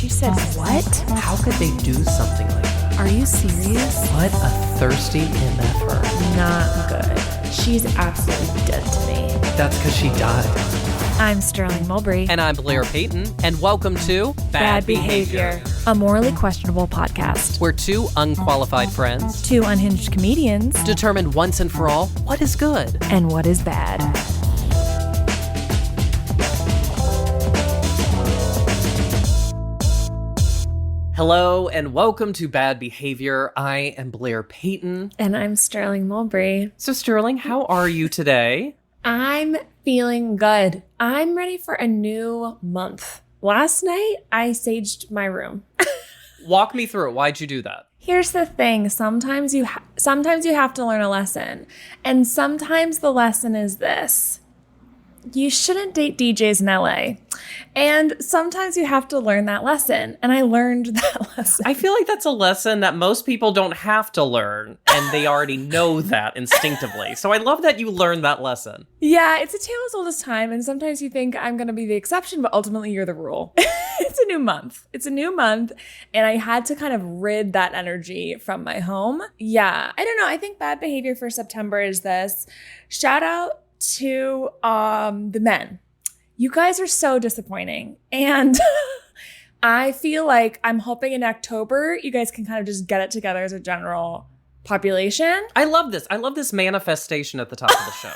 She said, what? How could they do something like that? Are you serious? What a thirsty MFer. Not good. She's absolutely dead to me. That's because she died. I'm Sterling Mulberry. And I'm Blair Payton. And welcome to Bad Behavior, a morally questionable podcast. Where two unqualified friends, Two unhinged comedians, determine once and for all what is good and what is bad. Hello and welcome to Bad Behavior. I am Blair Payton. And I'm Sterling Mulberry. So Sterling, how are you today? I'm feeling good. I'm ready for a new month. Last night, I saged my room. Walk me through it. Why'd you do that? Here's the thing. Sometimes you have to learn a lesson. And sometimes the lesson is this. You shouldn't date DJs in LA. And sometimes you have to learn that lesson. And I learned that lesson. I feel like that's a lesson that most people don't have to learn. And they already know that instinctively. So I love that you learned that lesson. Yeah, it's a tale as old as time. And sometimes you think I'm going to be the exception, but ultimately you're the rule. It's a new month. It's a new month. And I had to kind of rid that energy from my home. Yeah, I don't know. I think bad behavior for September is this. Shout out to the men. You guys are so disappointing. And I feel like I'm hoping in October you guys can kind of just get it together as a general population. I love this. I love this manifestation at the top of the show.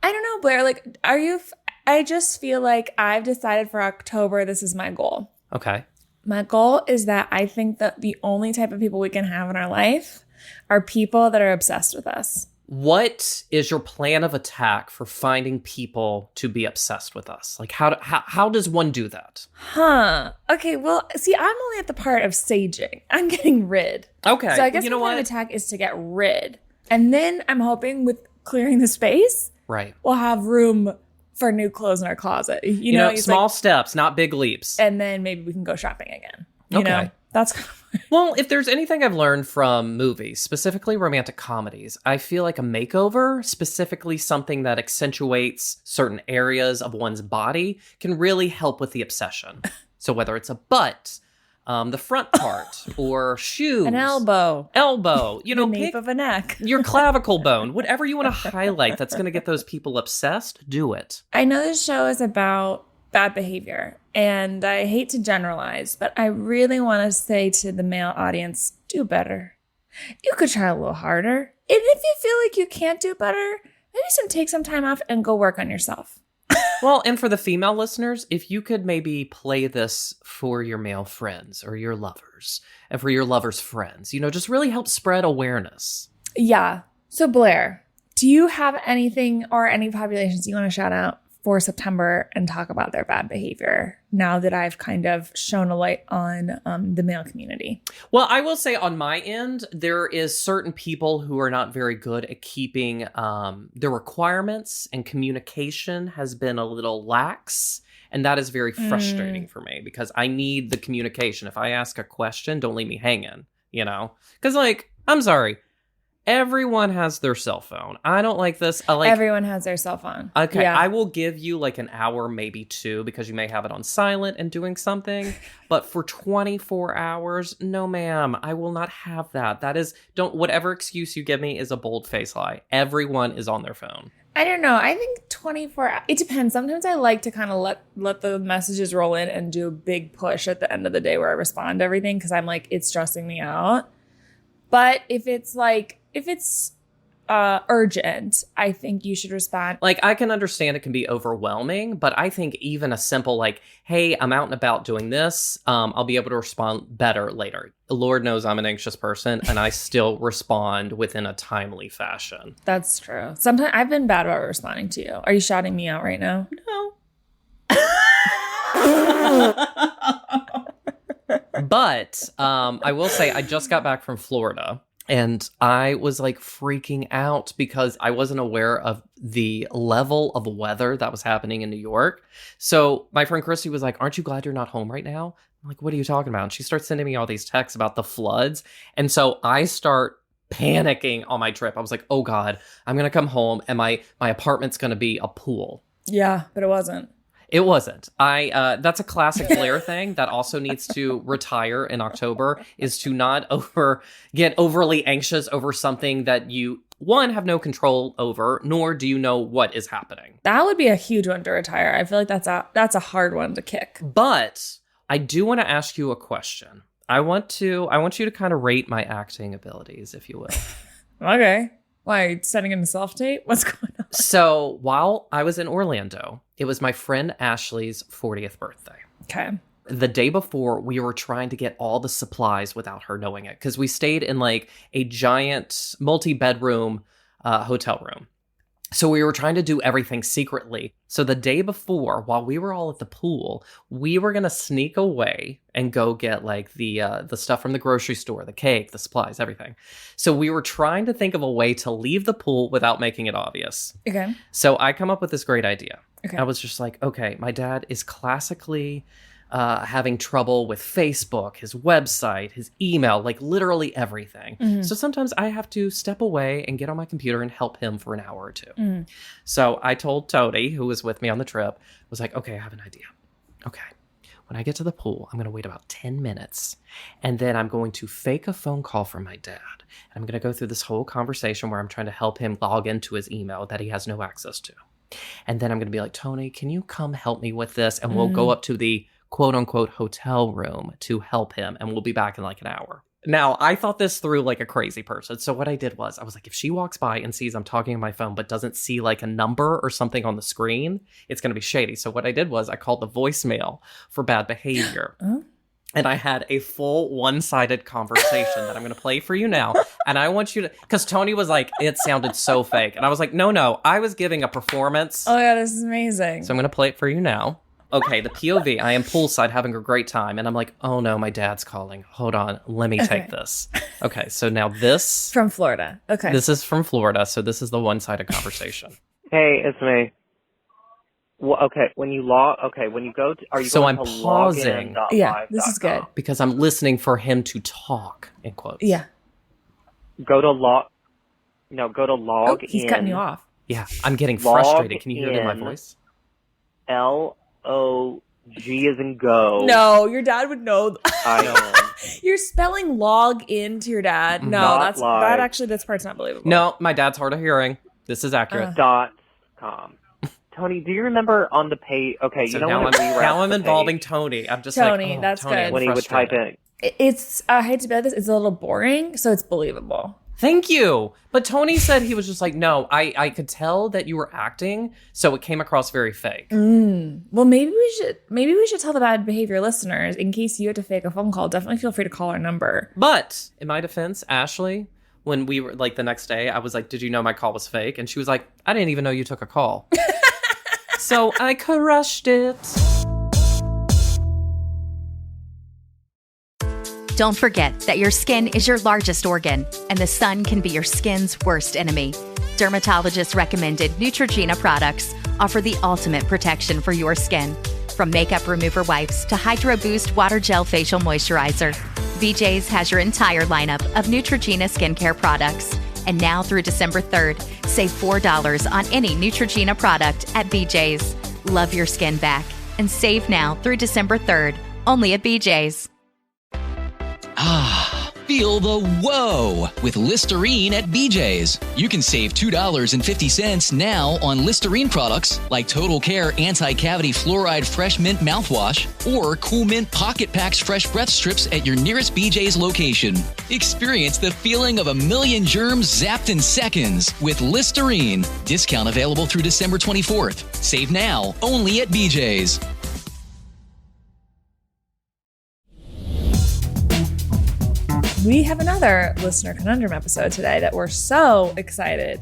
I don't know, Blair, like, I just feel like I've decided for October this is my goal. Okay. My goal is that I think that the only type of people we can have in our life are people that are obsessed with us. What is your plan of attack for finding people to be obsessed with us? Like, how does one do that? Okay, well, see, I'm only at the part of saging. I'm getting rid. Okay. So I guess you my know plan what? of attack is to get rid. And then I'm hoping with clearing the space, Right. we'll have room for new clothes in our closet. You know small steps, not big leaps. And then maybe we can go shopping again. You know? That's kind of Well, if there's anything I've learned from movies, specifically romantic comedies, I feel like a makeover, specifically something that accentuates certain areas of one's body, can really help with the obsession. So whether it's a butt, the front part, or shoes. an elbow. You know, The nape of a neck. your clavicle bone, whatever you want to highlight that's going to get those people obsessed, do it. I know this show is about bad behavior, and I hate to generalize, but I really want to say to the male audience, do better. You could try a little harder. And if you feel like you can't do better, maybe take some time off and go work on yourself. Well, and for the female listeners, if you could maybe play this for your male friends or your lovers, and for your lovers' friends, you know, just really help spread awareness. Yeah. So Blair, do you have anything or any populations you want to shout out for September and talk about their bad behavior now that I've kind of shown a light on the male community? Well, I will say on my end, there is certain people who are not very good at keeping their requirements, and communication has been a little lax. And that is very frustrating for me because I need the communication. If I ask a question, don't leave me hanging, you know? Because, like, I'm sorry. Everyone has their cell phone. I don't like this. Everyone has their cell phone. Okay, Yeah. I will give you like an hour, maybe two, because you may have it on silent and doing something. But for 24 hours, no, ma'am, I will not have that. Whatever excuse you give me is a bold-faced lie. Everyone is on their phone. I don't know. I think 24, it depends. Sometimes I like to kind of let the messages roll in and do a big push at the end of the day where I respond to everything because I'm like, it's stressing me out. But if it's urgent, I think you should respond. Like, I can understand it can be overwhelming, but I think even a simple like, hey, I'm out and about doing this, I'll be able to respond better later. Lord knows I'm an anxious person, and I still respond within a timely fashion. That's true. Sometimes I've been bad about responding to you. Are you shouting me out right now? No. But I will say I just got back from Florida. And I was like freaking out because I wasn't aware of the level of weather that was happening in New York. So my friend Christy was like, aren't you glad you're not home right now? I'm like, what are you talking about? And she starts sending me all these texts about the floods. And so I start panicking on my trip. I was like, oh God, I'm going to come home and my apartment's going to be a pool. Yeah, but it wasn't. It wasn't. That's a classic Blair thing that also needs to retire in October, is to not get overly anxious over something that you, one, have no control over, nor do you know what is happening. That would be a huge one to retire. I feel like that's a hard one to kick. But I do want to ask you a question. I want you to kind of rate my acting abilities, if you will. Okay. Why, are you setting in a self-tape? What's going on? So while I was in Orlando, it was my friend Ashley's 40th birthday. Okay. The day before, we were trying to get all the supplies without her knowing it, because we stayed in like a giant multi-bedroom hotel room. So we were trying to do everything secretly. So the day before, while we were all at the pool, we were going to sneak away and go get like the stuff from the grocery store, the cake, the supplies, everything. So we were trying to think of a way to leave the pool without making it obvious. Okay. So I come up with this great idea. Okay. I was just like, okay, my dad is classically having trouble with Facebook, his website, his email, like literally everything. Mm-hmm. So sometimes I have to step away and get on my computer and help him for an hour or two. Mm-hmm. So I told Tony, who was with me on the trip, was like, okay, I have an idea. Okay. When I get to the pool, I'm going to wait about 10 minutes, and then I'm going to fake a phone call from my dad. And I'm going to go through this whole conversation where I'm trying to help him log into his email that he has no access to. And then I'm going to be like, Tony, can you come help me with this? And we'll go up to the quote unquote hotel room to help him, and we'll be back in like an hour. Now, I thought this through like a crazy person. So what I did was I was like, if she walks by and sees I'm talking on my phone but doesn't see like a number or something on the screen, it's going to be shady. So what I did was I called the voicemail for bad behavior. And I had a full one-sided conversation that I'm going to play for you now. And I want you to, because Tony was like, it sounded so fake. And I was like, no, I was giving a performance. Oh yeah, this is amazing. So I'm going to play it for you now. Okay, the POV, I am poolside having a great time. And I'm like, oh no, my dad's calling. Hold on, let me take this. Okay, so now this. From Florida. Okay. This is from Florida, so this is the one-sided conversation. Hey, it's me. Well, okay, when you go to, are you so going I'm to pausing. Yeah, this is good. Because I'm listening for him to talk, in quotes. Yeah. Go to log in. He's cutting you off. Yeah, I'm getting frustrated. Can you hear it in my voice? LOG as in go. No, your dad would know. I am. You're spelling log in to your dad. No, this part's not believable. No, my dad's hard of hearing. This is accurate. .com. Tony, do you remember on the page? Okay, so you know now I'm involving Tony. I'm just Tony, like, that's Tony, good. When he would type in. It's, I hate to be like this, it's a little boring, so it's believable. Thank you. But Tony said he was just like, no, I could tell that you were acting, so it came across very fake. Well, maybe we should tell the bad behavior listeners, in case you had to fake a phone call, definitely feel free to call our number. But in my defense, Ashley, when we were like the next day, I was like, did you know my call was fake? And she was like, I didn't even know you took a call. So I crushed it. Don't forget that your skin is your largest organ, and the sun can be your skin's worst enemy. Dermatologist recommended Neutrogena products offer the ultimate protection for your skin. From makeup remover wipes to Hydro Boost Water Gel Facial Moisturizer, BJ's has your entire lineup of Neutrogena skincare products. And now through December 3rd, save $4 on any Neutrogena product at BJ's. Love your skin back and save now through December 3rd, only at BJ's. Ah, feel the whoa with Listerine at BJ's. You can save $2.50 now on Listerine products like Total Care Anti-Cavity Fluoride Fresh Mint Mouthwash or Cool Mint Pocket Packs Fresh Breath Strips at your nearest BJ's location. Experience the feeling of a million germs zapped in seconds with Listerine. Discount available through December 24th. Save now, only at BJ's. We have another listener conundrum episode today that we're so excited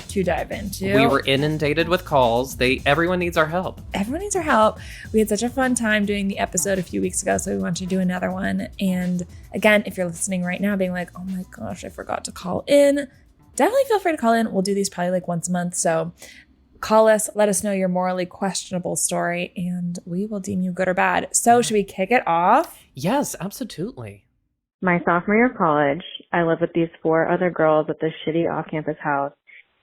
to dive into. We were inundated with calls. Everyone needs our help. Everyone needs our help. We had such a fun time doing the episode a few weeks ago, so we want you to do another one. And again, if you're listening right now being like, oh my gosh, I forgot to call in, definitely feel free to call in. We'll do these probably like once a month. So call us, let us know your morally questionable story, and we will deem you good or bad. So should we kick it off? Yes, absolutely. My sophomore year of college, I lived with these 4 other girls at this shitty off-campus house,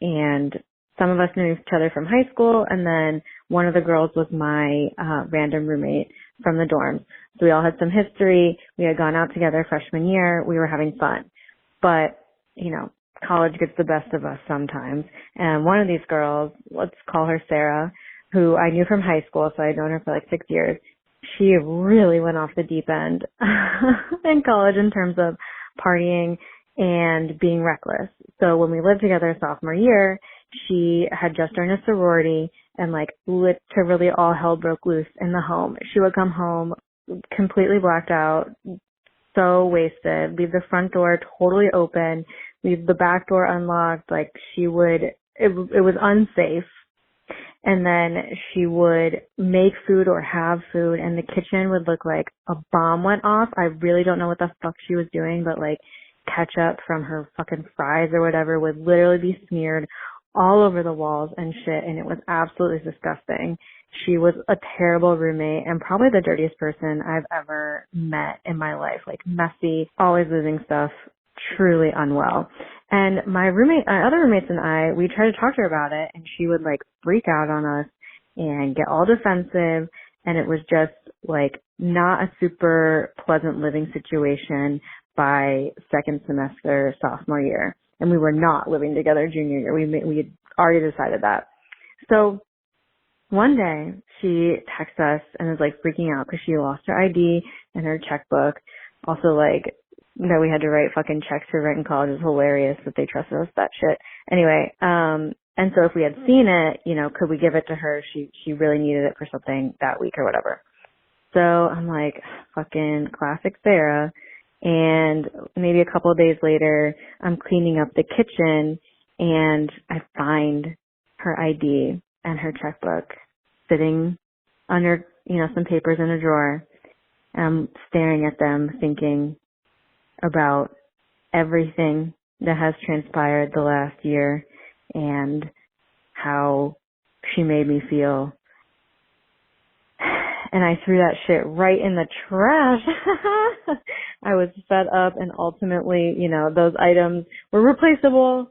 and some of us knew each other from high school, and then one of the girls was my random roommate from the dorms. So we all had some history. We had gone out together freshman year. We were having fun. But, you know, college gets the best of us sometimes. And one of these girls, let's call her Sarah, who I knew from high school, so I'd known her for like 6 years. She really went off the deep end in college in terms of partying and being reckless. So when we lived together sophomore year, she had just joined a sorority and like literally all hell broke loose in the home. She would come home completely blacked out, so wasted, leave the front door totally open, leave the back door unlocked. Like it was unsafe. And then she would make food or have food and the kitchen would look like a bomb went off. I really don't know what the fuck she was doing, but like ketchup from her fucking fries or whatever would literally be smeared all over the walls and shit. And it was absolutely disgusting. She was a terrible roommate and probably the dirtiest person I've ever met in my life. Like messy, always losing stuff, truly unwell. And my other roommates and I, we tried to talk to her about it and she would like freak out on us and get all defensive. And it was just like not a super pleasant living situation by second semester sophomore year. And we were not living together junior year. We had already decided that. So one day she texts us and is like freaking out because she lost her ID and her checkbook. Also like that we had to write fucking checks for rent in college is hilarious that they trusted us that shit. Anyway, and so if we had seen it, you know, could we give it to her? She really needed it for something that week or whatever. So I'm like, fucking classic Sarah. And maybe a couple of days later, I'm cleaning up the kitchen and I find her ID and her checkbook sitting under, you know, some papers in a drawer. I'm staring at them thinking about everything that has transpired the last year and how she made me feel. And I threw that shit right in the trash. I was fed up and ultimately, you know, those items were replaceable.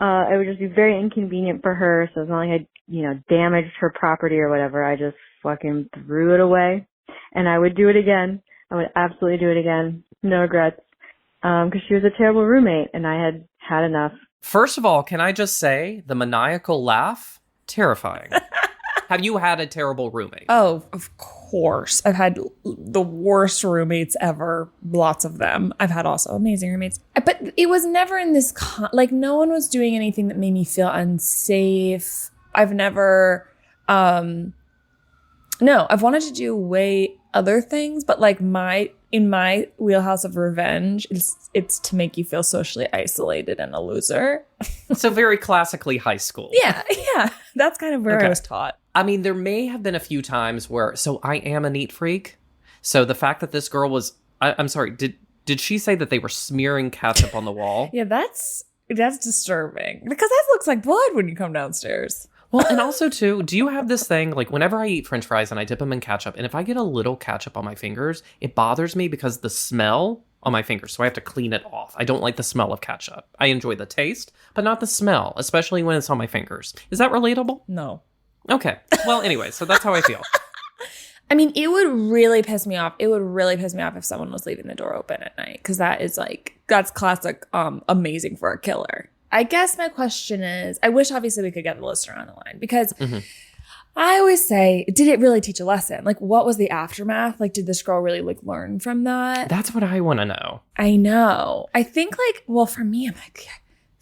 It would just be very inconvenient for her. So it's not like I, you know, damaged her property or whatever. I just fucking threw it away. And I would do it again. I would absolutely do it again. No regrets. Because she was a terrible roommate and I had had enough. First of all, can I just say the maniacal laugh? Terrifying. Have you had a terrible roommate? Oh, of course. I've had the worst roommates ever. Lots of them. I've had also amazing roommates. But it was never in this, like no one was doing anything that made me feel unsafe. I've never, no, I've wanted to do way other things, but like in my wheelhouse of revenge, it's to make you feel socially isolated and a loser. So very classically high school. Yeah. That's kind of where I was taught. I mean, there may have been a few times where, so I am a neat freak. So the fact that this girl was, I'm sorry, did she say that they were smearing ketchup on the wall? Yeah, that's disturbing because that looks like blood when you come downstairs. Well, and also, too, do you have this thing, like, whenever I eat french fries and I dip them in ketchup, and if I get a little ketchup on my fingers, it bothers me because the smell on my fingers, so I have to clean it off. I don't like the smell of ketchup. I enjoy the taste, but not the smell, especially when it's on my fingers. Is that relatable? No. Okay. Well, anyway, so that's how I feel. I mean, it would really piss me off. It would really piss me off if someone was leaving the door open at night, because that is, like, that's classic amazing for a killer. I guess my question is, I wish obviously we could get the listener on the line because I always say, did it really teach a lesson? Like, what was the aftermath? Like, did this girl really like learn from that? That's what I want to know. I know. I think like, well, for me, I'm like,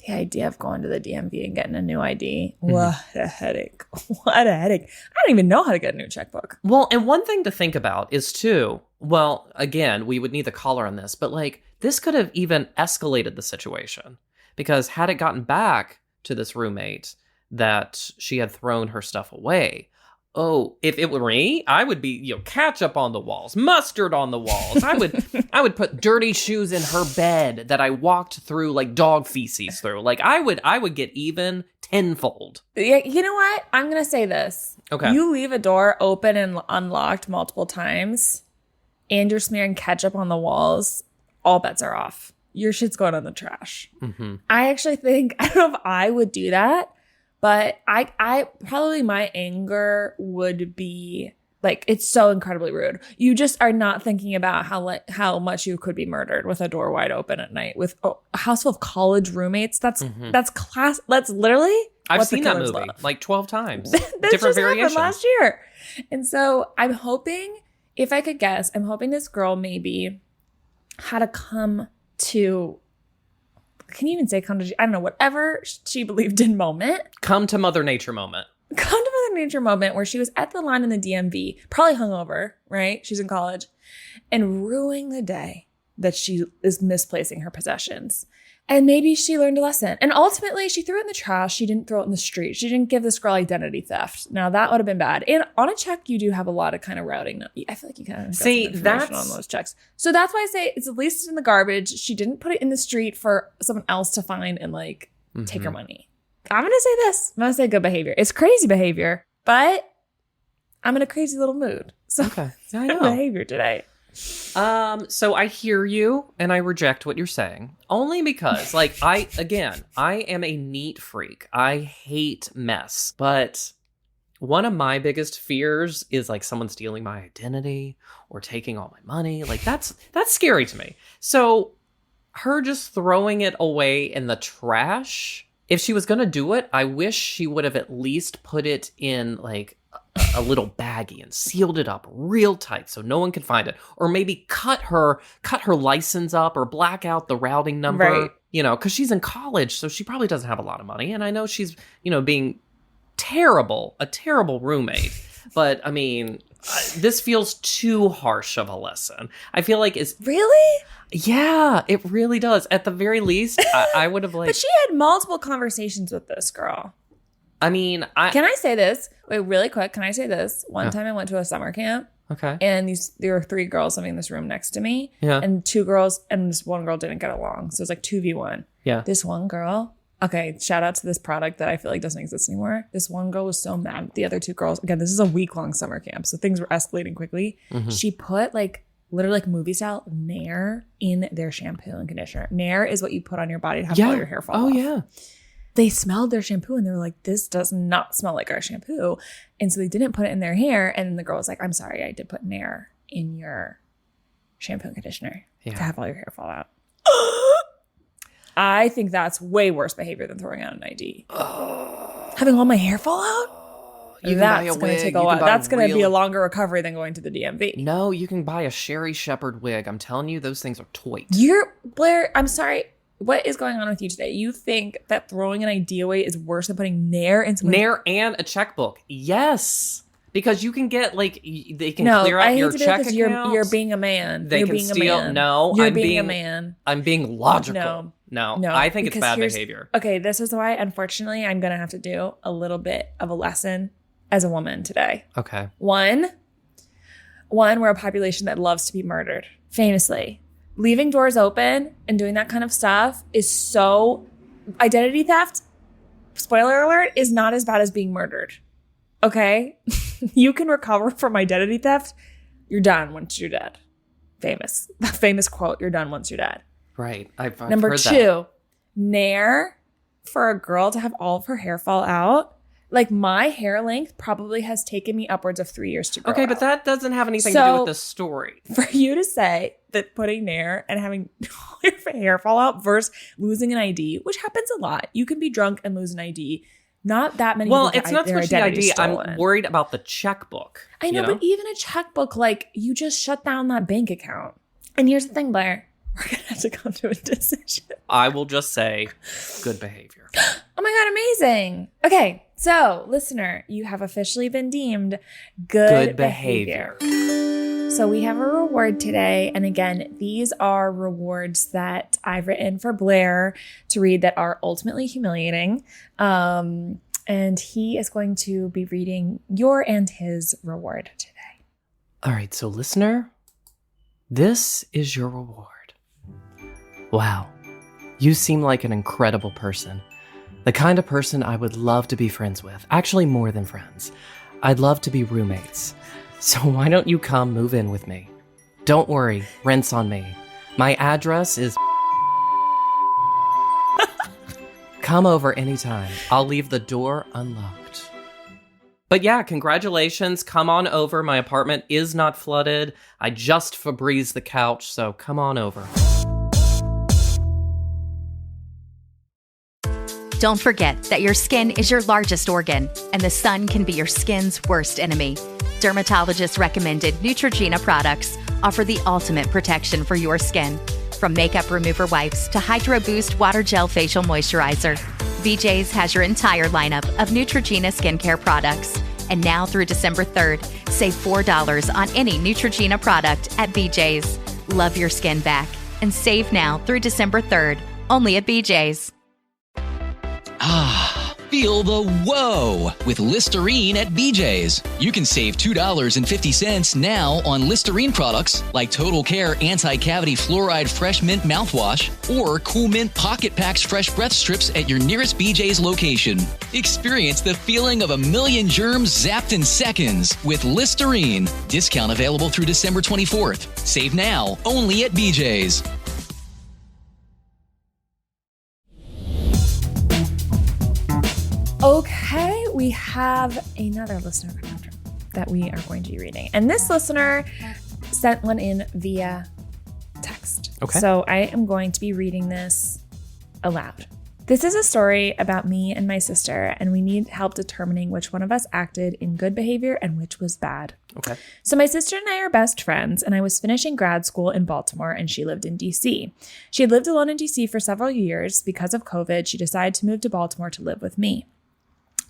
the idea of going to the DMV and getting a new ID, what a headache. What a headache. I don't even know how to get a new checkbook. Well, and one thing to think about is too, well, again, we would need the caller on this, but like, this could have even escalated the situation. Because had it gotten back to this roommate that she had thrown her stuff away, oh, if it were me, I would be, you know, ketchup on the walls, mustard on the walls. I would put dirty shoes in her bed that I walked through like dog feces through. Like I would get even tenfold. Yeah, you know what? I'm gonna say this. Okay. You leave a door open and unlocked multiple times, and you're smearing ketchup on the walls. All bets are off. Your shit's going on the trash. I actually think, I don't know if I would do that, But I probably my anger would be like, it's so incredibly rude. You just are not thinking about how much you could be murdered with a door wide open at night with a house full of college roommates. That's class. That's literally. I've seen that movie like 12 times. This Different just variations. happened last year. And so I'm hoping, if I could guess, I'm hoping this girl maybe had to come to, can you even say come to, I don't know, whatever she believed in moment. Come to Mother Nature moment. Come to Mother Nature moment where she was at the line in the DMV, probably hungover, right? She's in college, and ruining the day that she is misplacing her possessions. And maybe she learned a lesson. And ultimately, she threw it in the trash. She didn't throw it in the street. She didn't give this girl identity theft. Now, that would have been bad. And on a check, you do have a lot of kind of routing. I feel like you kind of got some information on those checks. So that's why I say it's at least in the garbage. She didn't put it in the street for someone else to find and like take her money. I'm going to say this. I'm going to say good behavior. It's crazy behavior, but I'm in a crazy little mood. So Okay. I good know. behavior today. So I hear you and I reject what you're saying only because I am a neat freak. I hate mess, but one of my biggest fears is like someone stealing my identity or taking all my money. Like that's scary to me. So her just throwing it away in the trash, if she was going to do it, I wish she would have at least put it in like a little baggie and sealed it up real tight so no one could find it, or maybe cut her license up or black out the routing number, Right. Because she's in college, so she probably doesn't have a lot of money, and I know she's being a terrible roommate, but I mean, this feels too harsh of a lesson. I feel like it's Really? yeah, it really does. At the very least, I would have like. But she had multiple conversations with this girl. I mean, Can I say this? Wait, really quick. Can I say this? One time I went to a summer camp, okay. and there were 3 girls living in this room next to me. Yeah. And 2 girls, and this one girl didn't get along. So it was like 2v1. Yeah. This one girl, okay, shout out to this product that I feel like doesn't exist anymore. This one girl was so mad at the other 2 girls. Again, this is a week-long summer camp, so things were escalating quickly. She put literally like movie style Nair in their shampoo and conditioner. Nair is what you put on your body to have all your hair fall off. Yeah. They smelled their shampoo and they were like, this does not smell like our shampoo. And so they didn't put it in their hair. And then the girl was like, I'm sorry, I did put Nair in your shampoo and conditioner to have all your hair fall out. I think that's way worse behavior than throwing out an ID. Having all my hair fall out? You can buy a That's going wig, to take you a can while. buy That's going to be real- a longer recovery than going to the DMV. No, you can buy a Sherry Shepherd wig. I'm telling you, those things are toit. Blair, I'm sorry. What is going on with you today? You think that throwing an ID away is worse than putting Nair in someone's... Nair and a checkbook. Yes. Because you can get, they can clear out your check account. You're being a man. They you're can being steal. a man. No, you're being a man. I'm being logical. No, I think it's bad behavior. Okay, this is why, unfortunately, I'm going to have to do a little bit of a lesson as a woman today. Okay. One, we're a population that loves to be murdered, famously. Leaving doors open and doing that kind of stuff is so... Identity theft, spoiler alert, is not as bad as being murdered. Okay? You can recover from identity theft. You're done once you're dead. Famous quote, you're done once you're dead. Right. I've Number heard 2, that. Nair, for a girl to have all of her hair fall out, like my hair length probably has taken me upwards of 3 years to grow Okay, but out. that doesn't have anything to do with the story. For you to say that putting Nair and having all your hair fall out versus losing an ID, which happens a lot. You can be drunk and lose an ID. Not that many people It's not so much the identity ID. stolen. I'm worried about the checkbook. I know, but even a checkbook, you just shut down that bank account. And here's the thing, Blair. We're going to have to come to a decision. I will just say good behavior. Oh my God, amazing. Okay, so listener, you have officially been deemed good behavior. So we have a reward today. And again, these are rewards that I've written for Blair to read that are ultimately humiliating. And he is going to be reading your and his reward today. All right, so listener, this is your reward. Wow, you seem like an incredible person. The kind of person I would love to be friends with. Actually, more than friends. I'd love to be roommates. So why don't you come move in with me? Don't worry, rent's on me. My address is... Come over anytime. I'll leave the door unlocked. But yeah, congratulations. Come on over. My apartment is not flooded. I just Febrezed the couch, so come on over. Don't forget that your skin is your largest organ, and the sun can be your skin's worst enemy. Dermatologist recommended Neutrogena products offer the ultimate protection for your skin. From makeup remover wipes to Hydro Boost Water Gel Facial Moisturizer, BJ's has your entire lineup of Neutrogena skincare products. And now through December 3rd, save $4 on any Neutrogena product at BJ's. Love your skin back and save now through December 3rd, only at BJ's. Ah, feel the whoa with Listerine at BJ's. You can save $2.50 now on Listerine products like Total Care Anti-Cavity Fluoride Fresh Mint Mouthwash or Cool Mint Pocket Packs Fresh Breath Strips at your nearest BJ's location. Experience the feeling of a million germs zapped in seconds with Listerine. Discount available through December 24th. Save now, only at BJ's. Okay, we have another listener conundrum that we are going to be reading. And this listener sent one in via text. Okay. So I am going to be reading this aloud. This is a story about me and my sister, and we need help determining which one of us acted in good behavior and which was bad. Okay. So my sister and I are best friends, and I was finishing grad school in Baltimore, and she lived in DC. She had lived alone in DC for several years. Because of COVID, she decided to move to Baltimore to live with me.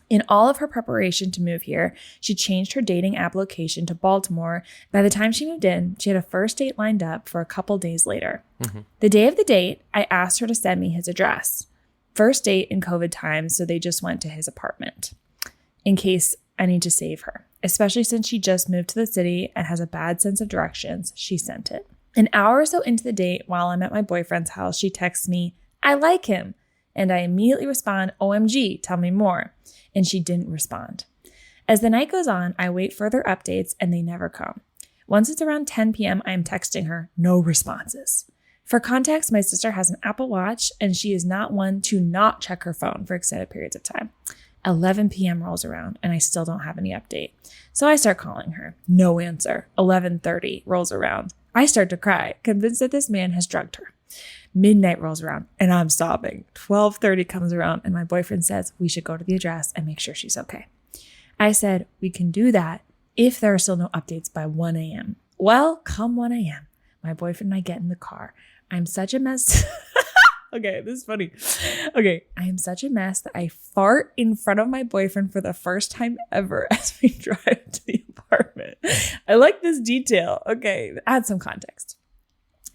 In all of her preparation to move here, she changed her dating app location to Baltimore. By the time she moved in, she had a first date lined up for a couple days later. Mm-hmm. The day of the date, I asked her to send me his address. First date in COVID times, so they just went to his apartment in case I need to save her, especially since she just moved to the city and has a bad sense of directions. She sent it. An hour or so into the date, while I'm at my boyfriend's house, she texts me, "I like him." And I immediately respond, "OMG, tell me more." And she didn't respond. As the night goes on, I wait further updates and they never come. Once it's around 10 p.m., I am texting her, no responses. For context, my sister has an Apple Watch and she is not one to not check her phone for extended periods of time. 11 p.m. rolls around and I still don't have any update. So I start calling her. No answer. 11:30 rolls around. I start to cry, convinced that this man has drugged her. Midnight rolls around and I'm sobbing. 12:30 comes around and my boyfriend says we should go to the address and make sure she's okay. I said, we can do that if there are still no updates by 1 a.m. Well, come 1 a.m., my boyfriend and I get in the car. I'm such a mess. Okay, this is funny. Okay, I am such a mess that I fart in front of my boyfriend for the first time ever as we drive to the apartment. I like this detail. Okay, add some context.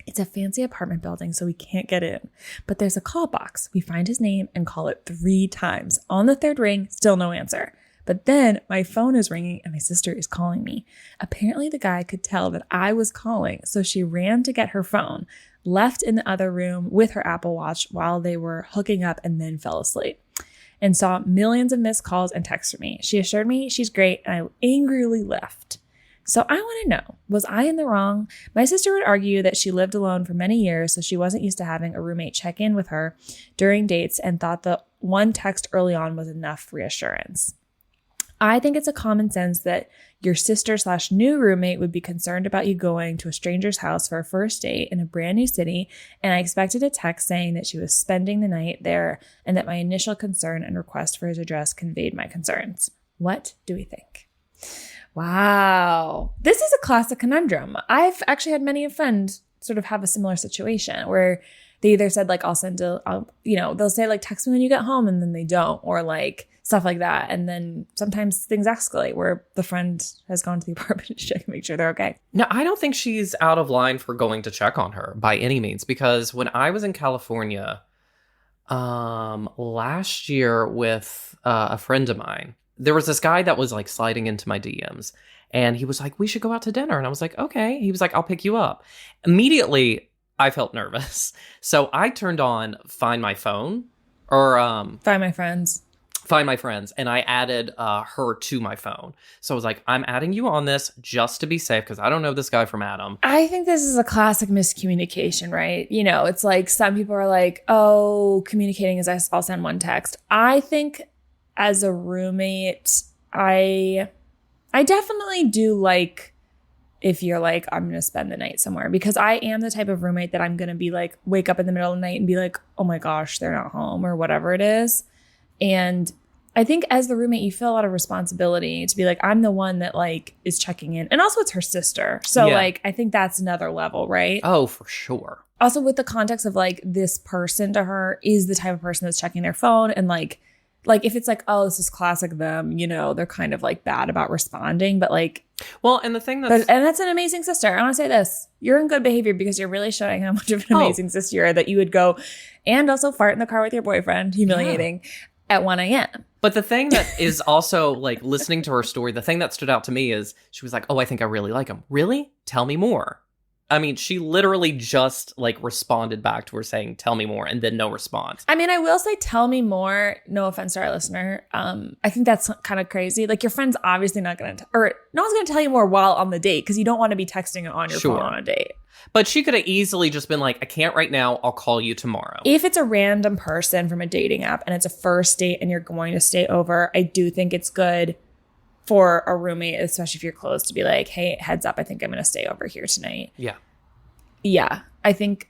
It's a fancy apartment building, so we can't get in. But there's a call box. We find his name and call it 3 times. On the third ring, still no answer. But then my phone is ringing and my sister is calling me. Apparently the guy could tell that I was calling, so she ran to get her phone, left in the other room with her Apple Watch while they were hooking up, and then fell asleep and saw millions of missed calls and texts from me. She assured me she's great, and I angrily left. So I want to know, was I in the wrong? My sister would argue that she lived alone for many years, so she wasn't used to having a roommate check in with her during dates and thought the one text early on was enough reassurance. I think it's a common sense that your sister/new roommate would be concerned about you going to a stranger's house for a first date in a brand new city, and I expected a text saying that she was spending the night there and that my initial concern and request for his address conveyed my concerns. What do we think? Wow. This is a classic conundrum. I've actually had many a friend sort of have a similar situation where they either said like, they'll say like, text me when you get home, and then they don't, or like stuff like that. And then sometimes things escalate where the friend has gone to the apartment to check and make sure they're okay. No, I don't think she's out of line for going to check on her by any means, because when I was in California last year with a friend of mine, there was this guy that was like sliding into my DMs, and he was like, we should go out to dinner. And I was like, okay. He was like, I'll pick you up. Immediately, I felt nervous. So I turned on Find My Phone or Find My Friends. Find My Friends, and I added her to my phone. So I was like, I'm adding you on this just to be safe because I don't know this guy from Adam. I think this is a classic miscommunication, right? You know, it's like some people are like, oh, communicating is I'll send one text. I think as a roommate, I definitely do like if you're like, I'm going to spend the night somewhere, because I am the type of roommate that I'm going to be like, wake up in the middle of the night and be like, oh my gosh, they're not home or whatever it is. And I think as the roommate, you feel a lot of responsibility to be like, I'm the one that like is checking in. And also it's her sister. So like, I think that's another level, right? Oh, for sure. Also with the context of like this person to her is the type of person that's checking their phone. And like if it's like, oh, this is classic them, you know, they're kind of like bad about responding. But like, well, and the thing that's an amazing sister. I want to say this. You're in good behavior because you're really showing how much of an amazing sister you are that you would go and also fart in the car with your boyfriend, humiliating. Yeah. At 1 a.m. But the thing that is also like listening to her story, the thing that stood out to me is she was like, oh, I think I really like him. Really? Tell me more. I mean, she literally just like responded back to her saying, tell me more, and then no response. I mean, I will say, tell me more. No offense to our listener. I think that's kind of crazy. Like your friend's obviously not going to, or no one's going to tell you more while on the date because you don't want to be texting on your phone on a date. But she could have easily just been like, I can't right now. I'll call you tomorrow. If it's a random person from a dating app and it's a first date and you're going to stay over, I do think it's good for a roommate, especially if you're close, to be like, hey, heads up, I think I'm going to stay over here tonight. Yeah. Yeah. I think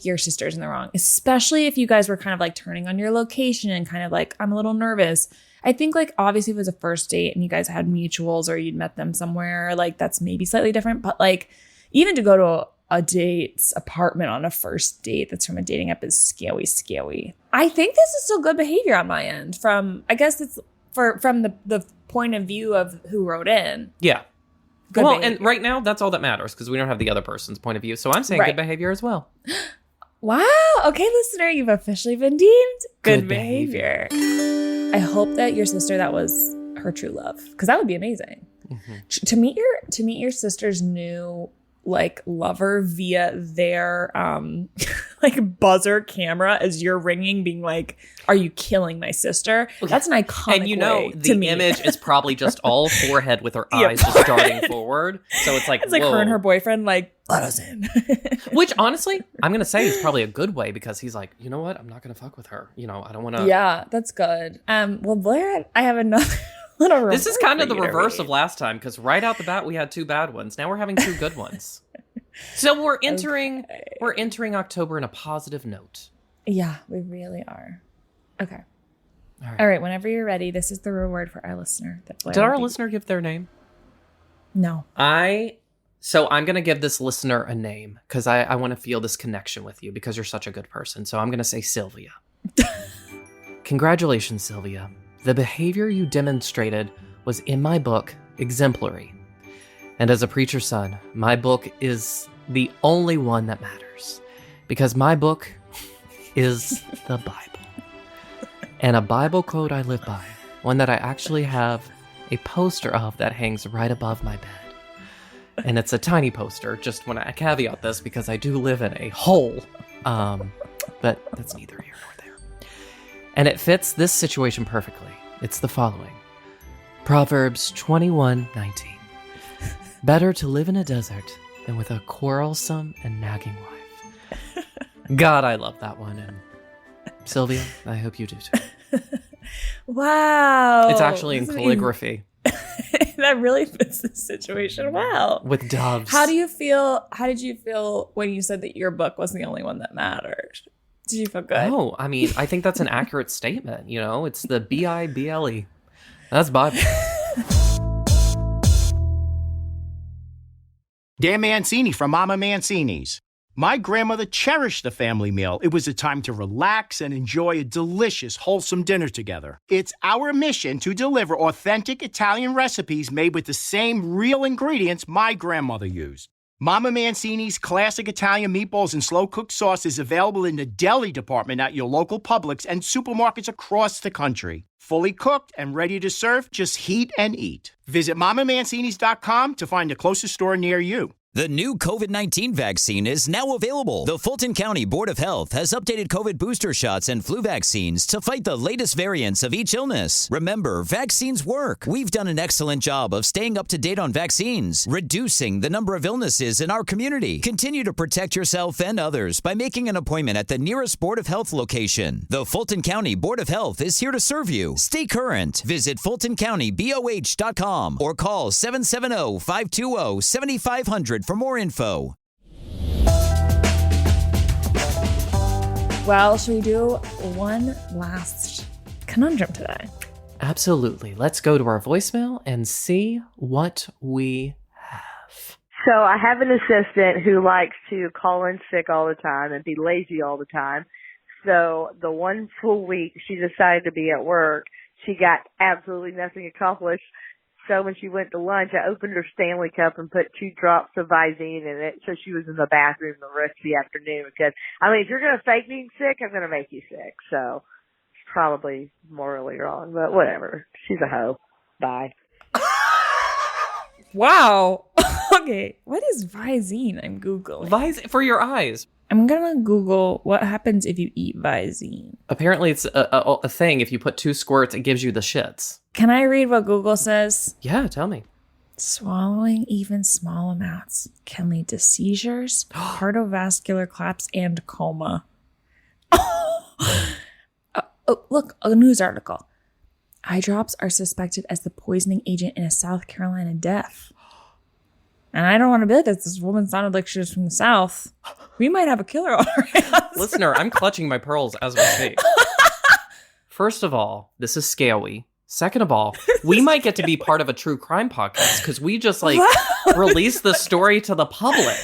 your sister's in the wrong, especially if you guys were kind of like turning on your location and kind of like, I'm a little nervous. I think like obviously if it was a first date and you guys had mutuals or you'd met them somewhere, like that's maybe slightly different. But like even to go to a date's apartment on a first date that's from a dating app is scary. I think this is still good behavior on my end from, I guess it's from the point of view of who wrote in. Yeah. Good well, behavior. And right now that's all that matters because we don't have the other person's point of view. So I'm saying good behavior as well. Wow. Okay, listener, you've officially been deemed good behavior. I hope that your sister, that was her true love, because that would be amazing. Mm-hmm. To meet your sister's new like lover via their like buzzer camera as you're ringing, being like, are you killing my sister? That's an iconic and you know way the image is probably just all forehead with her eyes just darting forward, so it's like her and her boyfriend like, let us in. Which honestly I'm gonna say is probably a good way, because he's like, you know what, I'm not gonna fuck with her, you know, I don't want to. Yeah, that's good. Well, Blair, I have another this is kind of the reverse of last time, because right out the bat we had 2 bad ones. Now we're having 2 good ones. So we're entering October in a positive note. Yeah, we really are. Okay. All right. Whenever you're ready, this is the reward for our listener. Did our listener give their name? No. So I'm going to give this listener a name because I want to feel this connection with you because you're such a good person. So I'm going to say Sylvia. Congratulations, Sylvia. The behavior you demonstrated was, in my book, exemplary. And as a preacher's son, my book is the only one that matters, because my book is the Bible. And a Bible quote I live by, one that I actually have a poster of that hangs right above my bed. And it's a tiny poster, just when I caveat this because I do live in a hole. But that's neither here nor there. And it fits this situation perfectly. It's the following. Proverbs 21:19. Better to live in a desert than with a quarrelsome and nagging wife. God, I love that one. And Sylvia, I hope you do too. Wow. It's actually in calligraphy. That really fits the situation well. With doves. How did you feel when you said that your book was the only one that mattered? Did you feel good? Oh, I mean, I think that's an accurate statement. You know, it's the Bible. That's Bible. Dan Mancini from Mama Mancini's. My grandmother cherished the family meal. It was a time to relax and enjoy a delicious, wholesome dinner together. It's our mission to deliver authentic Italian recipes made with the same real ingredients my grandmother used. Mama Mancini's classic Italian meatballs and slow-cooked sauce is available in the deli department at your local Publix and supermarkets across the country. Fully cooked and ready to serve, just heat and eat. Visit MamaMancini's.com to find the closest store near you. The new COVID-19 vaccine is now available. The Fulton County Board of Health has updated COVID booster shots and flu vaccines to fight the latest variants of each illness. Remember, vaccines work. We've done an excellent job of staying up to date on vaccines, reducing the number of illnesses in our community. Continue to protect yourself and others by making an appointment at the nearest Board of Health location. The Fulton County Board of Health is here to serve you. Stay current. Visit FultonCountyBOH.com or call 770-520-7500 for more info. Well, should we do one last conundrum today? Absolutely. Let's go to our voicemail and see what we have. So I have an assistant who likes to call in sick all the time and be lazy all the time. So the one full week she decided to be at work, she got absolutely nothing accomplished. So when she went to lunch, I opened her Stanley Cup and put 2 drops of Visine in it. So she was in the bathroom the rest of the afternoon because, I mean, if you're going to fake being sick, I'm going to make you sick. So it's probably morally wrong, but whatever. She's a hoe. Bye. Wow. Okay. What is Visine? I'm Googling. Visine for your eyes. I'm going to Google what happens if you eat Visine. Apparently it's a thing. If you put 2 squirts, it gives you the shits. Can I read what Google says? Yeah, tell me. Swallowing even small amounts can lead to seizures, cardiovascular collapse, and coma. Look, a news article. Eye drops are suspected as the poisoning agent in a South Carolina death. And I don't want to be like this. This woman sounded like she was from the South. We might have a killer on our hands. Listener, I'm clutching my pearls as we speak. First of all, this is scary. Second of all, we might get to be part of a true crime podcast because we just released the story to the public.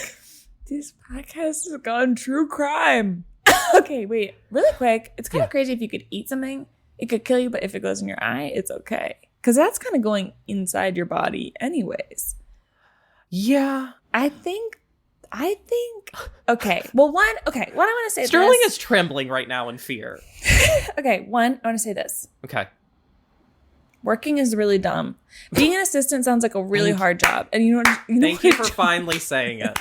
This podcast has gone true crime. Okay, wait, really quick. It's kind of crazy if you could eat something, it could kill you, but if it goes in your eye, it's okay. Because that's kind of going inside your body anyways. Yeah. I think, okay. Well, what I want to say Sterling is trembling right now in fear. Okay, one, I want to say this. Okay. Working is really dumb. Being an assistant sounds like a really hard job. And Thank you for finally saying it.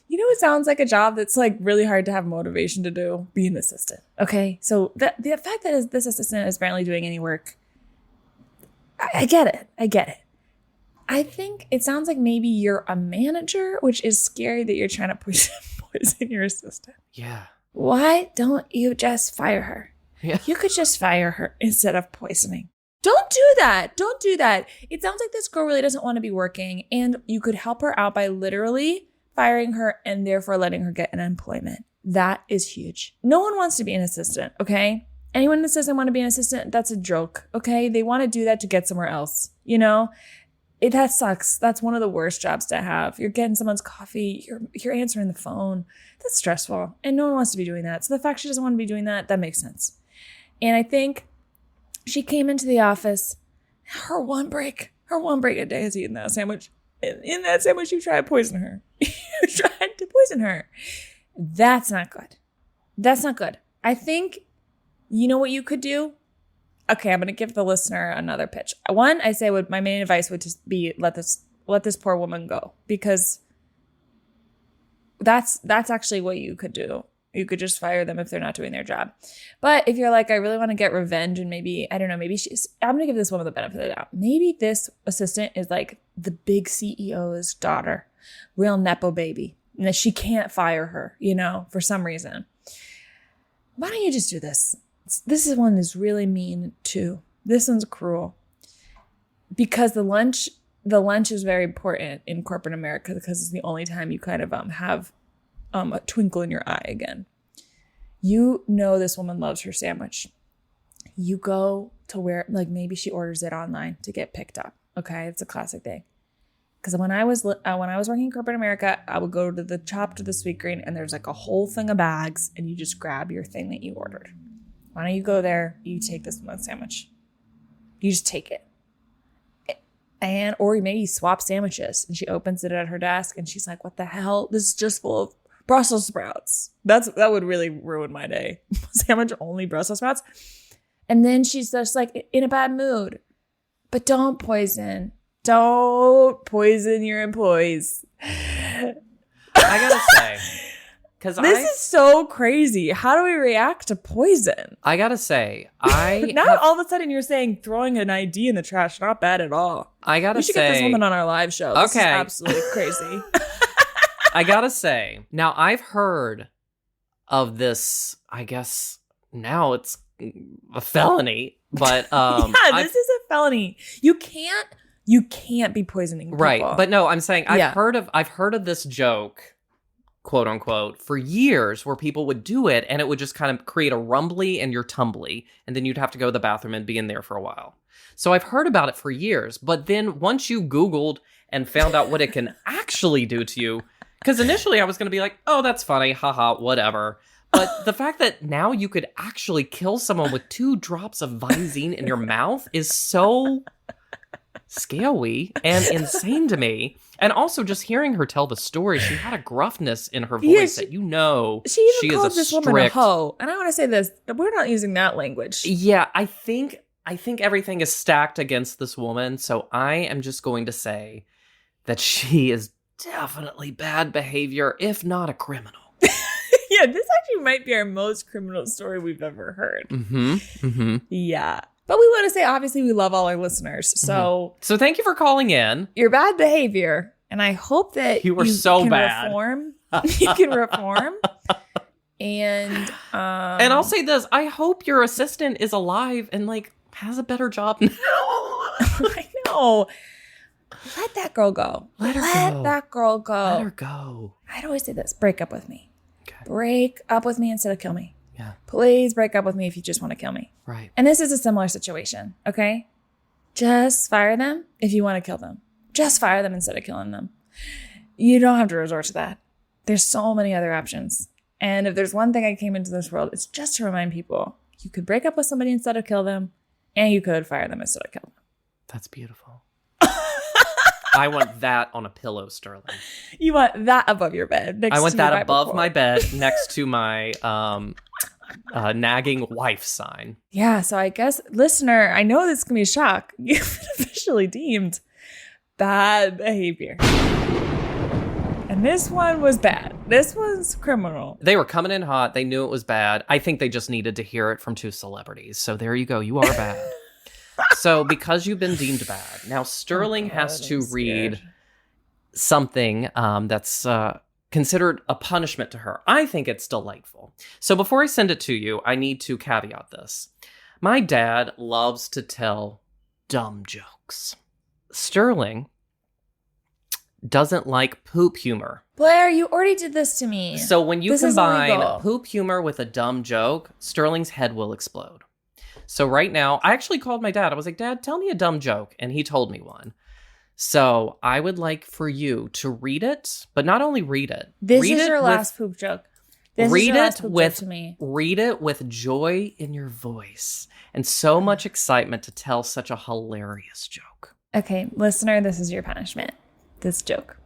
You know, it sounds like a job that's like really hard to have motivation to do. Be an assistant. Okay. So the fact that this assistant is barely doing any work, I get it. I think it sounds like maybe you're a manager, which is scary that you're trying to poison your assistant. Yeah. Why don't you just fire her? Yeah. You could just fire her instead of poisoning. Don't do that. Don't do that. It sounds like this girl really doesn't want to be working, and you could help her out by literally firing her and therefore letting her get an employment. That is huge. No one wants to be an assistant, okay? Anyone that says they want to be an assistant, that's a joke, okay? They want to do that to get somewhere else, you know? That sucks. That's one of the worst jobs to have. You're getting someone's coffee. You're answering the phone. That's stressful. And no one wants to be doing that. So the fact she doesn't want to be doing that makes sense. And I think she came into the office. Her one break a day is eating that sandwich. In that sandwich, you tried to poison her. You tried to poison her. That's not good. That's not good. I think, you know what you could do? Okay, I'm going to give the listener another pitch. One, I say my main advice would just be let this poor woman go, because that's actually what you could do. You could just fire them if they're not doing their job. But if you're like, I really want to get revenge, and maybe, I don't know, I'm going to give this woman the benefit of the doubt. Maybe this assistant is like the big CEO's daughter, real Nepo baby, and that she can't fire her, for some reason. Why don't you just do this? This one is really mean too. This one's cruel. Because the lunch is very important in corporate America, because it's the only time you kind of have a twinkle in your eye again. This woman loves her sandwich. You go to where, like, maybe she orders it online to get picked up. Okay, it's a classic thing. Because when I was working in corporate America, I would go to the Chopped or the Sweetgreen, and there's like a whole thing of bags, and you just grab your thing that you ordered. Why don't you go there? You take this one sandwich. You just take it. Or maybe you swap sandwiches, and she opens it at her desk, and she's like, "What the hell? This is just full of Brussels sprouts." That would really ruin my day. Sandwich only Brussels sprouts. And then she's just like in a bad mood. But don't poison your employees. I gotta say, because this is so crazy. How do we react to poison? I gotta say, now all of a sudden you're saying throwing an ID in the trash, not bad at all. I gotta we should say, get this woman on our live show. This is okay. absolutely crazy. I gotta say, now I've heard of this, I guess now it's a felony, but this is a felony. You can't be poisoning people. Right. But no, I'm saying I've heard of this joke, quote unquote, for years where people would do it and it would just kind of create a rumbly and your tumbly, and then you'd have to go to the bathroom and be in there for a while. So I've heard about it for years, but then once you Googled and found out what it can actually do to you, because initially I was going to be like, oh, that's funny, haha, whatever. But the fact that now you could actually kill someone with 2 drops of Visine in your mouth is so scary and insane to me. And also just hearing her tell the story, she had a gruffness in her voice that she even called is this woman a hoe. And I want to say this, we're not using that language. Yeah, I think everything is stacked against this woman, so I am just going to say that she is definitely bad behavior, if not a criminal. Yeah, this actually might be our most criminal story we've ever heard. Yeah. But we want to say, obviously, we love all our listeners. So thank you for calling in. Your bad behavior. And I hope that you so bad. Reform. You can reform. And I'll say this. I hope your assistant is alive and has a better job now. I know. Let that girl go. Let that girl go. Let her go. I'd always say this. Break up with me. Okay. Break up with me instead of kill me. Yeah. Please break up with me if you just want to kill me. Right. And this is a similar situation, okay? Just fire them if you want to kill them. Just fire them instead of killing them. You don't have to resort to that. There's so many other options. And if there's one thing I came into this world, it's just to remind people, you could break up with somebody instead of kill them, and you could fire them instead of kill them. That's beautiful. I want that on a pillow, Sterling. You want that above your bed. I want that above my bed next to my nagging wife sign. Yeah, so I guess, listener, I know this can be a shock. You've been officially deemed bad behavior. And this one was bad. This was criminal. They were coming in hot. They knew it was bad. I think they just needed to hear it from 2 celebrities. So there you go. You are bad. So because you've been deemed bad, now Sterling has to read something that's considered a punishment to her. I think it's delightful. So before I send it to you, I need to caveat this. My dad loves to tell dumb jokes. Sterling doesn't like poop humor. Blair, you already did this to me. So when you combine poop humor with a dumb joke, Sterling's head will explode. So right now, I actually called my dad. I was like, Dad, tell me a dumb joke. And he told me one. So I would like for you to read it, but not only read it. This is your last poop joke. Read it with joy in your voice and so much excitement to tell such a hilarious joke. Okay, listener, this is your punishment. This joke.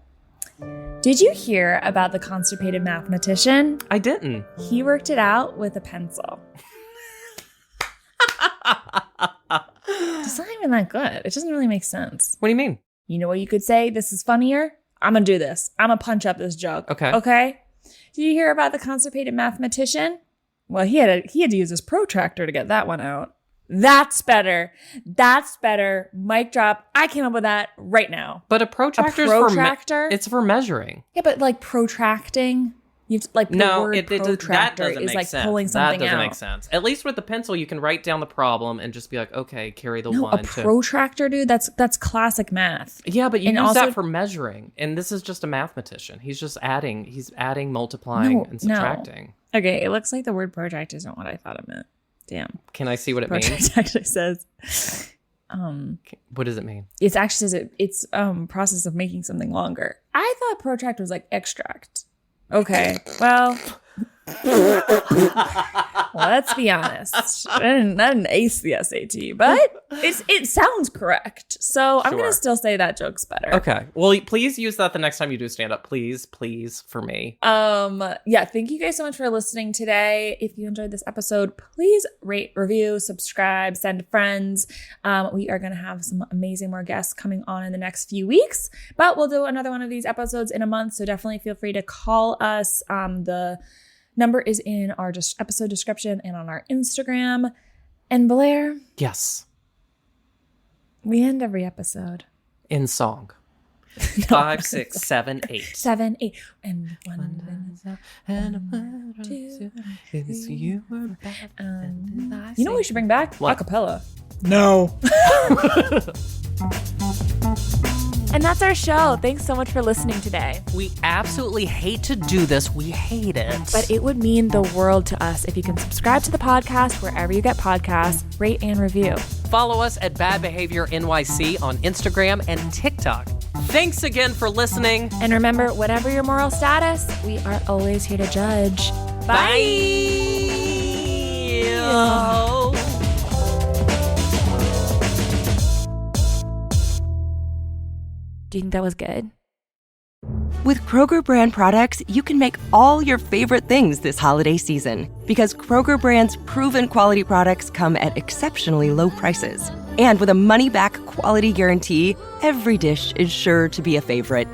Did you hear about the constipated mathematician? I didn't. He worked it out with a pencil. It's not even that good. It doesn't really make sense. What do you mean? You know what you could say? This is funnier. I'm going to do this. I'm going to punch up this joke. Okay? Did you hear about the constipated mathematician? Well, he had to use his protractor to get that one out. That's better. That's better. Mic drop. I came up with that right now. But a protractor it's for measuring. Yeah, but protracting. You have to, the word protractor that is make sense. Pulling something out. That doesn't make sense. At least with the pencil, you can write down the problem and just be like, okay, carry the one. A protractor, dude, that's classic math. Yeah, but you use that for measuring. And this is just a mathematician. He's just adding. He's adding, multiplying, and subtracting. No. Okay, it looks like the word protractor isn't what I thought it meant. Damn. Can I see what it means? Protract actually says... what does it mean? It actually says it's process of making something longer. I thought protract was like extract. Okay, well, Let's be honest. I didn't ace the SAT, but it sounds correct. So I'm going to still say that joke's better. Okay. Well, please use that the next time you do stand up. Please, for me. Yeah, thank you guys so much for listening today. If you enjoyed this episode, please rate, review, subscribe, send friends. We are going to have some amazing more guests coming on in the next few weeks, but we'll do another one of these episodes in a month. So definitely feel free to call us. The number is in our episode description and on our Instagram. And Blair. Yes. We end every episode in song. 5, 6, 7, 8. 7, 8. And 1, and 2, 3. You know what we should bring back? What? Acapella. No. And that's our show. Thanks so much for listening today. We absolutely hate to do this. We hate it. But it would mean the world to us if you can subscribe to the podcast wherever you get podcasts, rate and review. Follow us at Bad Behavior NYC on Instagram and TikTok. Thanks again for listening. And remember, whatever your moral status, we are always here to judge. Bye. Do you think that was good? With Kroger brand products, you can make all your favorite things this holiday season. Because Kroger brand's proven quality products come at exceptionally low prices. And with a money-back quality guarantee, every dish is sure to be a favorite.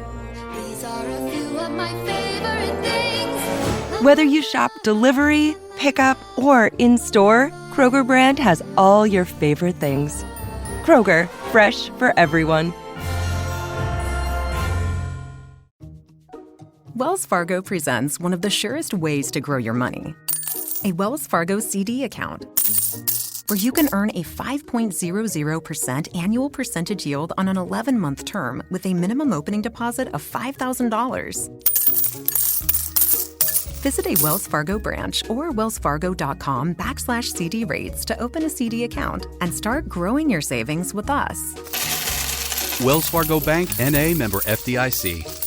These are a few of my favorite things. Whether you shop delivery, pickup, or in-store, Kroger brand has all your favorite things. Kroger, fresh for everyone. Wells Fargo presents one of the surest ways to grow your money. A Wells Fargo CD account, where you can earn a 5.00% annual percentage yield on an 11-month term with a minimum opening deposit of $5,000. Visit a Wells Fargo branch or wellsfargo.com/CD rates to open a CD account and start growing your savings with us. Wells Fargo Bank, N.A., member FDIC.